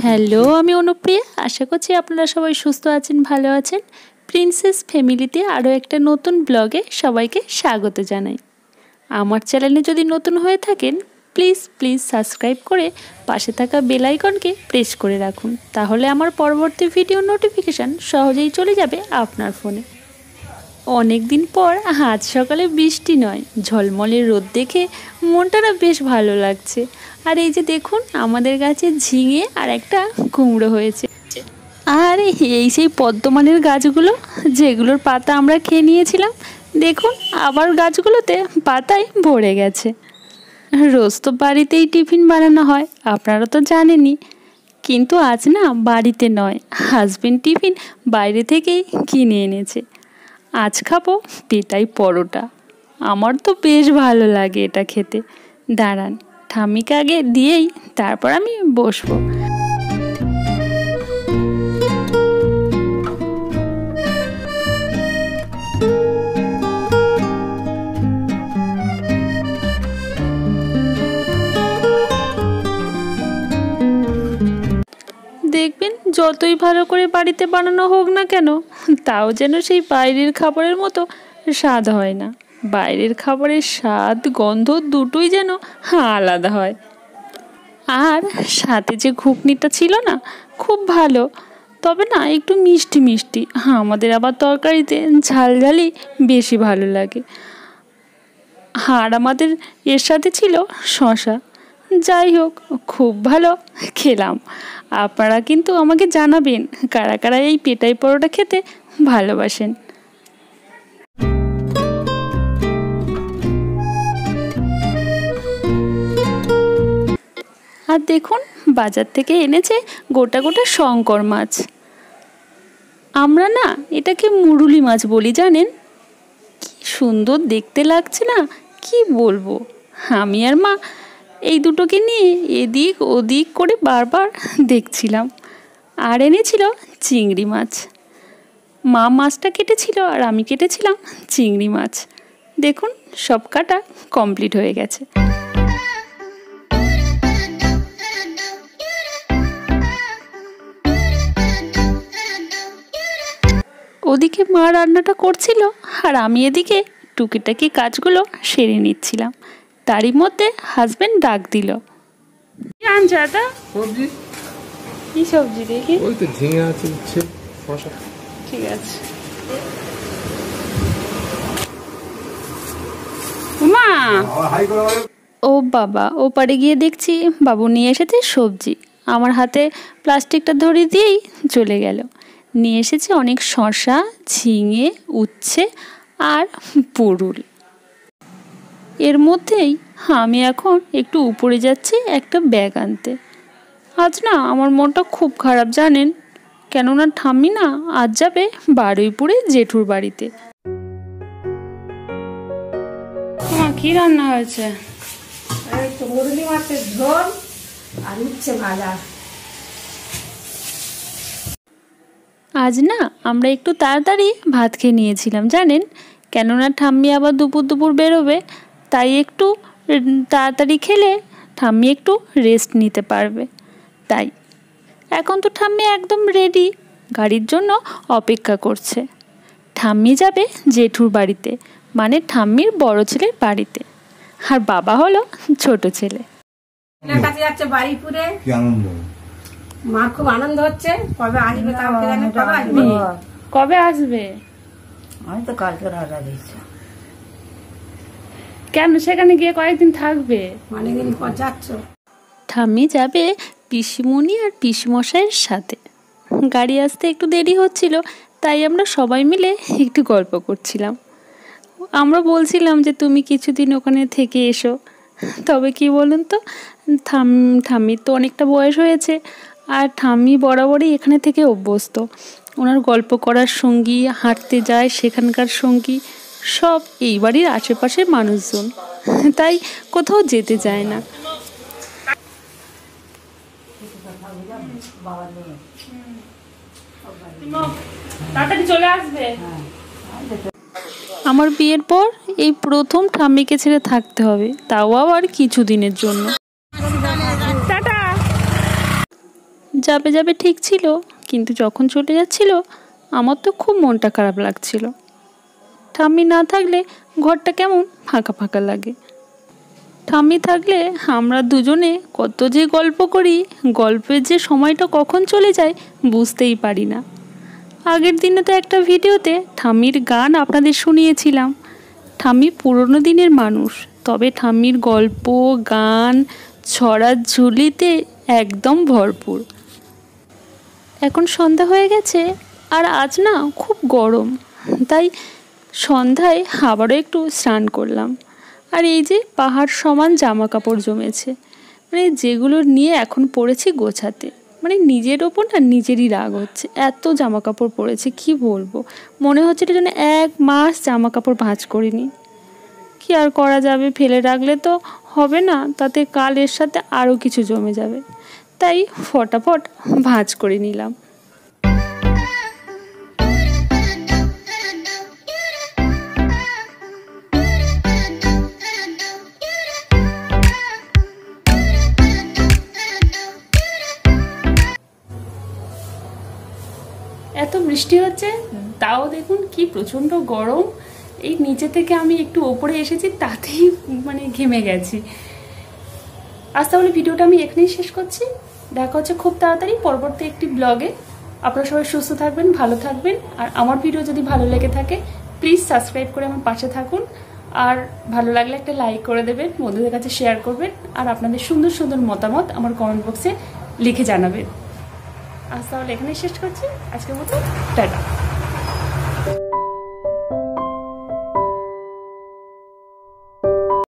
Hello, আমি অনুপ্রিয়া। আশা করছি আপনারা সবাই সুস্থ আছেন, ভালো আছেন। প্রিন্সেস ফ্যামিলিতে আরও একটা নতুন ব্লগে সবাইকে স্বাগত জানাই। আমার চ্যানেলে যদি নতুন হয়ে থাকেন প্লিজ সাবস্ক্রাইব করে পাশে থাকা বেল আইকনকে প্রেস করে রাখুন, তাহলে আমার পরবর্তী ভিডিও নোটিফিকেশান সহজেই চলে যাবে আপনার ফোনে। অনেক দিন পর আজ সকালে বৃষ্টি নয়, ঝলমলে রোদ দেখে মনটা না বেশ ভালো লাগছে। আর এই যে দেখুন, আমাদের গাছে ঝিঙে আর একটা কুমড়ো হয়েছে। আর এই সেই পদ্মমানের গাছগুলো যেগুলোর পাতা আমরা খেয়ে নিয়েছিলাম, দেখুন আবার গাছগুলোতে পাতায় ভরে গেছে। রোজ তো বাড়িতেই টিফিন বানানো হয়, আপনারা তো জানেনই। কিন্তু আজ না বাড়িতে নয়, হাজবেন্ড টিফিন বাইরে থেকেই কিনে এনেছে। আজ খাবো পেটাই পরোটা। আমার তো বেশ ভালো লাগে এটা খেতে। দাঁড়ান, ঠাম্মিকে আগে দিয়েই তারপর আমি বসবো। দেখবেন যতই ভালো করে বাড়িতে বানানো হোক না কেন, তাও যেন সেই বাইরের খাবারের মতো স্বাদ হয় না। বাইরের খাবারের স্বাদ গন্ধ দুটোই যেন আলাদা হয়। আর সাথে যে ঘুগনিটা ছিল না, খুব ভালো, তবে না একটু মিষ্টি মিষ্টি। আমাদের আবার তরকারিতে ঝালঝালি বেশি ভালো লাগে। আর আমাদের এর সাথে ছিল শসা। যাই হোক, খুব ভালো খেলাম। আপনারা কিন্তু আমাকে জানাবেন কারা কারা এই পেটাই পরোটা খেতে ভালোবাসেন। আর দেখুন, বাজার থেকে এনেছে গোটা গোটা শঙ্কর মাছ। আমরা না এটাকে মুরুলি মাছ বলি, জানেন? কি সুন্দর দেখতে লাগছে না, কি বলবো। আমি আর মা এই দুটোকে নিয়ে এদিক ওদিক করে বারবার দেখছিলাম। আর এনেছিল চিংড়ি মাছ। মা মাছটা কেটেছিল আর আমি কেটেছিলাম চিংড়ি মাছ। দেখুন, সব কাটা কমপ্লিট হয়ে গেছে। ওদিকে মা রান্নাটা করছিল আর আমি এদিকে টুকিটাকি কাজগুলো সেরে নিচ্ছিলাম। তারই মধ্যে হাজবেন্ড ডাক দিল। কি আনছে এটা? সবজি। কি সবজি দেখি? ওই তো ঝিঙে আছে, উচ্ছে, শসা। ঠিক আছে। মা, ও বাবা, ও পারে গিয়ে দেখছি বাবু নিয়ে এসেছে সবজি। আমার হাতে প্লাস্টিকটা ধরিয়ে দিয়েই চলে গেল। নিয়ে এসেছে অনেক শসা, ঝিঙে, উচ্ছে আর পুরুল। এর মধ্যেই আমি এখন একটু উপরে যাচ্ছি একটা ব্যাগ আনতে। আজ না আমার মনটা খুব খারাপ, জানেন? কেননা ঠাম্মি না আজ যাবে বারুইপুরে জেঠুর বাড়িতে। কি রান্না হয়েছে? মুরগি মাছের ঝোল আর উচ্ছে ভাজা। আজ না আমরা একটু তাড়াতাড়ি ভাত খেয়ে নিয়েছিলাম, জানেন? কেননা ঠাম্মি আবার দুপুর বেরোবে, তাই একটু তাড়াতাড়ি খেলে ঠাম্মি একটু রেস্ট নিতে পারবে। তাই এখন তো ঠাম্মি একদম রেডি, গাড়ির জন্য অপেক্ষা করছে। ঠাম্মি যাবে জেঠুর বাড়িতে, মানে ঠাম্মির বড় ছেলের বাড়িতে। আর বাবা হলো ছোট ছেলে। কাছে যাচ্ছে বারুইপুরে। কি আনন্দ, মা খুব আনন্দ হচ্ছে। কবে আসবে? কবে আসবে? আমি তো কালকে রাজা দিচ্ছি। কেন সেখানে গিয়ে কয়েকদিন থাকবে? অনেকদিন পর যাচ্ছ। ঠাম্মি যাবে পিসিমণি আর পিসমশাইয়ের সাথে। গাড়ি আসতে একটু দেরি হচ্ছিল, তাই আমরা সবাই মিলে একটু গল্প করছিলাম। আমরা বলছিলাম যে তুমি কিছুদিন ওখানে থেকে এসো। তবে কি বলুন তো, ঠাম্মির তো অনেকটা বয়স হয়েছে, আর ঠাম্মি বরাবরই এখানে থেকে অভ্যস্ত। ওনার গল্প করার সঙ্গী, হাঁটতে যায় সেখানকার সঙ্গী সব এই বাড়ির আশেপাশের মানুষজন, তাই কোথাও যেতে চায় না। তাড়াতাড়ি চলে আসবে। আমার বিয়ের পর এই প্রথম ঠাম্মিকে ছেড়ে থাকতে হবে, তাও আবার কিছুদিনের জন্য। টাটা। যাবে যাবে ঠিক ছিল, কিন্তু যখন চলে যাচ্ছিল আমার তো খুব মনটা খারাপ লাগছিল। ঠাম্মি না থাকলে ঘরটা কেমন ফাঁকা ফাঁকা লাগে। ঠাম্মি থাকলে আমরা দুজনে কত যে গল্প করি, গল্পের যে সময়টা কখন চলে যায় বুঝতেই পারি না। আগের দিনে তো একটা ভিডিওতে ঠাম্মির গান আপনাদের শুনিয়েছিলাম। ঠাম্মি পুরনো দিনের মানুষ, তবে ঠাম্মির গল্প, গান, ছড়ার ঝুলিতে একদম ভরপুর। এখন সন্ধ্যা হয়ে গেছে, আর আজ না খুব গরম, তাই সন্ধ্যায় আবারও একটু স্নান করলাম। আর এই যে পাহাড় সমান জামা কাপড় জমেছে, মানে যেগুলো নিয়ে এখন পড়েছি গোছাতে, মানে নিজের ওপর না নিজেরই রাগ হচ্ছে, এত জামা কাপড় পরেছে কি বলবো। মনে হচ্ছে এটা যেন 1 মাস জামা কাপড় ভাঁজ করিনি। কি আর করা যাবে, ফেলে রাখলে তো হবে না, তাতে কাল এর সাথে আরও কিছু জমে যাবে, তাই ফটাফট ভাঁজ করে নিলাম। এত বৃষ্টি হচ্ছে, তাও দেখুন কি প্রচণ্ড গরম। এই নিচে থেকে আমি একটু ওপরে এসেছি, তাতেই মানে ঘেমে গেছি। আজ তাহলে ভিডিওটা আমি এখানেই শেষ করছি। দেখা হচ্ছে খুব তাড়াতাড়ি পরবর্তী একটি ব্লগে। আপনারা সবাই সুস্থ থাকবেন, ভালো থাকবেন। আর আমার ভিডিও যদি ভালো লেগে থাকে প্লিজ সাবস্ক্রাইব করে আমার পাশে থাকুন। আর ভালো লাগলে একটা লাইক করে দেবেন, বন্ধুদের কাছে শেয়ার করবেন। আর আপনাদের সুন্দর সুন্দর মতামত আমার কমেন্ট বক্সে লিখে জানাবেন। আজ তাহলে এখানেই শেষ করছি, আজকের মতো টাটা।